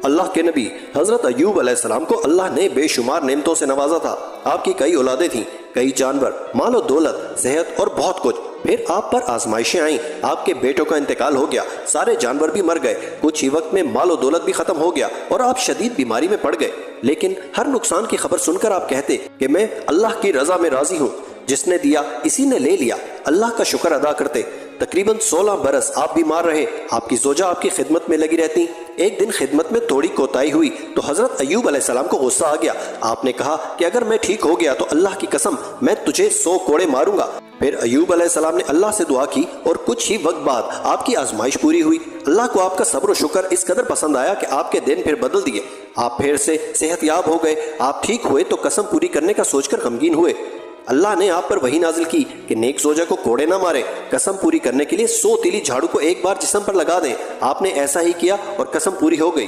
اللہ کے نبی حضرت ایوب علیہ السلام کو اللہ نے بے شمار نعمتوں سے نوازا تھا۔ آپ کی کئی اولادیں تھیں، کئی جانور، مال و دولت، صحت اور بہت کچھ۔ پھر آپ پر آزمائشیں آئیں، آپ کے بیٹوں کا انتقال ہو گیا، سارے جانور بھی مر گئے، کچھ ہی وقت میں مال و دولت بھی ختم ہو گیا اور آپ شدید بیماری میں پڑ گئے۔ لیکن ہر نقصان کی خبر سن کر آپ کہتے کہ میں اللہ کی رضا میں راضی ہوں، جس نے دیا اسی نے لے لیا، اللہ کا شکر ادا کرتے۔ تقریباً 16 برس آپ بیمار رہے، آپ کی زوجہ آپ کی خدمت میں لگی رہتی۔ ایک دن خدمت میں تھوڑی کوتاہی ہوئی تو حضرت ایوب علیہ السلام کو غصہ آ گیا۔ آپ نے کہا کہ اگر میں ٹھیک ہو گیا تو اللہ کی قسم میں تجھے 100 کوڑے ماروں گا۔ پھر ایوب علیہ السلام نے اللہ سے دعا کی اور کچھ ہی وقت بعد آپ کی آزمائش پوری ہوئی۔ اللہ کو آپ کا صبر و شکر اس قدر پسند آیا کہ آپ کے دن پھر بدل دیے، آپ پھر سے صحت یاب ہو گئے۔ آپ ٹھیک ہوئے تو قسم پوری کرنے کا سوچ کر غمگین ہوئے۔ اللہ نے آپ پر وحی نازل کی کہ نیک زوجہ کو کوڑے نہ مارے، قسم پوری کرنے کے لیے 100 تیلی جھاڑو کو ایک بار جسم پر لگا دیں۔ آپ نے ایسا ہی کیا اور قسم پوری ہو گئی۔